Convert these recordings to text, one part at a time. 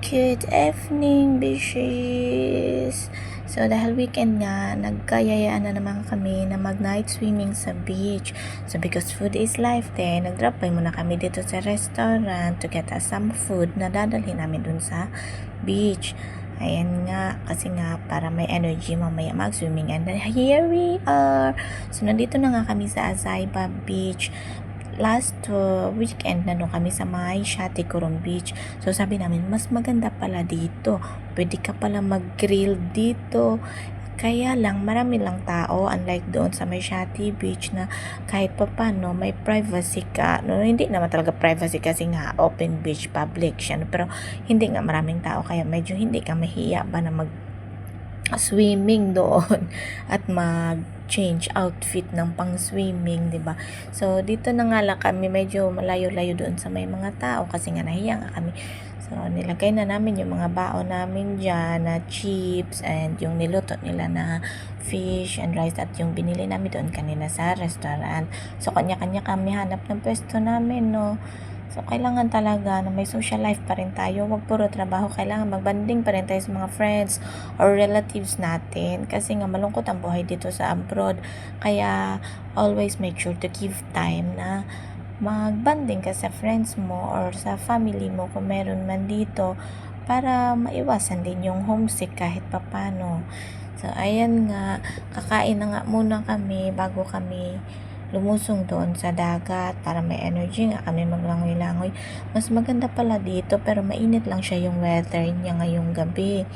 Good evening, bishes! So, dahil weekend nga, nagkayayaan na naman kami na mag-night swimming sa beach. So, because food is life din, nag-drop by muna kami dito sa restaurant to get us some food na dadalhin namin dun sa beach. Ayan nga, kasi nga para may energy mamaya mag-swimming. And then, here we are! So, nandito na nga kami sa Azaiba Beach. Last weekend na kami sa may Shatikurong Beach. So sabi namin, mas maganda pala dito. Pwede ka pala mag-grill dito. Kaya lang, marami lang tao. Unlike doon sa may Shati Beach na kahit pa paano, may privacy ka. No, hindi naman talaga privacy kasi nga open beach, public siya. No? Pero hindi nga maraming tao. Kaya medyo hindi ka mahiya ba na swimming doon at mag-change outfit ng pang-swimming, 'di ba? So dito na nga lang kami, medyo malayo-layo doon sa may mga tao kasi nga nahiya nga kami. So nilagay na namin yung mga baon namin diyan na chips and yung niluto nila na fish and rice at yung binili namin doon kanina sa restaurant. So kanya-kanya kami hanap ng pwesto namin, no. So, kailangan talaga na may social life pa rin tayo. Huwag puro trabaho. Kailangan magbanding pa rin tayo sa mga friends or relatives natin. Kasi nga malungkot ang buhay dito sa abroad. Kaya, always make sure to give time na magbanding ka sa friends mo or sa family mo kung meron man dito para maiwasan din yung homesick kahit papano. So, ayan nga. Kakain na nga muna kami bago kami lumusong doon sa dagat para may energy nga kami maglangoy-langoy. Mas maganda pala dito pero mainit lang siya yung weather niya ngayong gabi.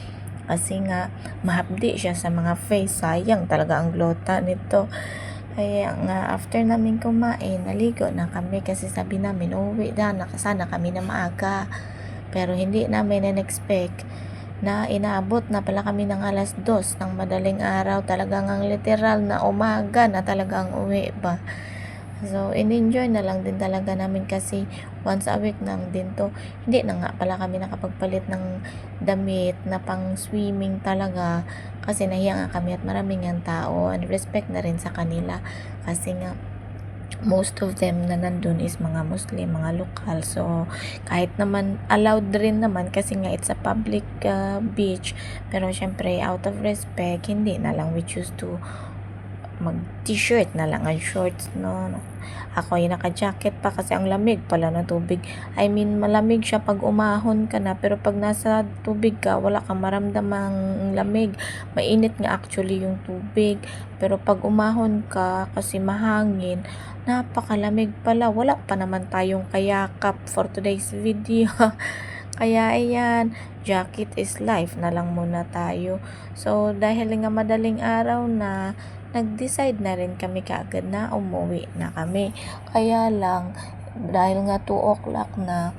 Kasi nga mahapdi siya sa mga face. Sayang talaga ang glota nito. Kaya nga after namin kumain, naligo na kami kasi sabi namin uwi na sana kami na maaga. Pero hindi namin in-expect na inaabot na pala kami ng alas 2 ng madaling araw. Talagang ang literal na umaga na talagang uwi ba. So, in-enjoy na lang din talaga namin kasi once a week nang din to. Hindi na nga pala kami nakapagpalit ng damit na pang swimming talaga kasi nahiya nga kami at maraming ang tao, and respect na rin sa kanila kasi nga most of them na nandun is mga Muslim, mga lokal. So, kahit naman, allowed rin naman kasi nga it's a public beach. Pero, syempre, out of respect, hindi na lang we choose to mag-t-shirt na lang ang shorts, no? Ako yung naka-jacket pa kasi ang lamig pala ng tubig. I mean, malamig siya pag umahon ka na, pero pag nasa tubig ka, wala kang maramdamang lamig. Mainit nga actually yung tubig. Pero pag umahon ka, kasi mahangin, napakalamig pala. Wala pa naman tayong kayakap for today's video. Kaya ayan, jacket is life na lang muna tayo. So, dahil nga madaling araw na, nag-decide na rin kami kaagad na umuwi na kami. Kaya lang, dahil nga 2 o'clock na,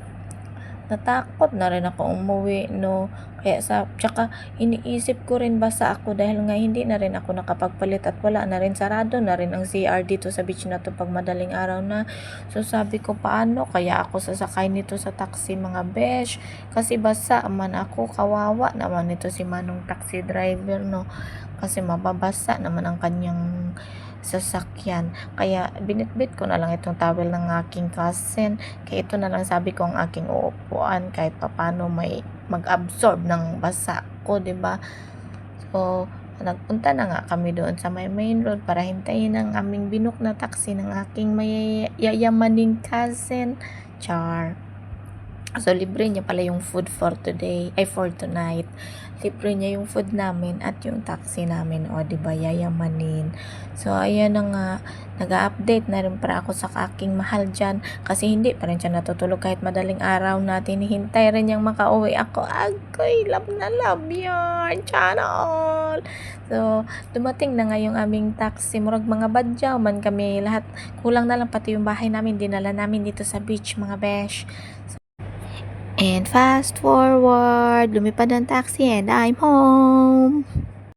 natakot na rin ako umuwi, no. Kaya tsaka iniisip ko rin basa ako dahil nga hindi na rin ako nakapagpalit at wala na rin, sarado na rin ang CR dito sa beach na to pag madaling araw na. So sabi ko, paano kaya ako sasakay nito sa taxi, mga besh, kasi basa man ako, kawawa naman nito si Manong taxi driver, no, kasi mababasa naman ang kanyang sasakyan. Kaya binitbit ko na lang itong towel ng aking cousin. Kaya ito na lang sabi ko ang aking uupuan kahit papano may mag-absorb ng basa ko, 'di ba? So, nagpunta na nga kami doon sa may main road para hintayin ang aming binook na taxi ng aking yayamaning cousin. Char. So, libre niya pala yung food for today, for tonight. Libre niya yung food namin at yung taxi namin. O, diba, yayamanin. So, ayan na nga. Nag-update na rin para ako sa aking mahal dyan. Kasi hindi pa rin siya natutulog kahit madaling araw na. Tinihintay rin niyang makauwi ako. Agoy, love na love yan. Sana all. So, dumating na nga yung aming taxi. Murag mga badyaw man kami lahat. Kulang na lang pati yung bahay namin. Dinala namin dito sa beach, mga besh. And fast forward, lumipad ang taxi and I'm home.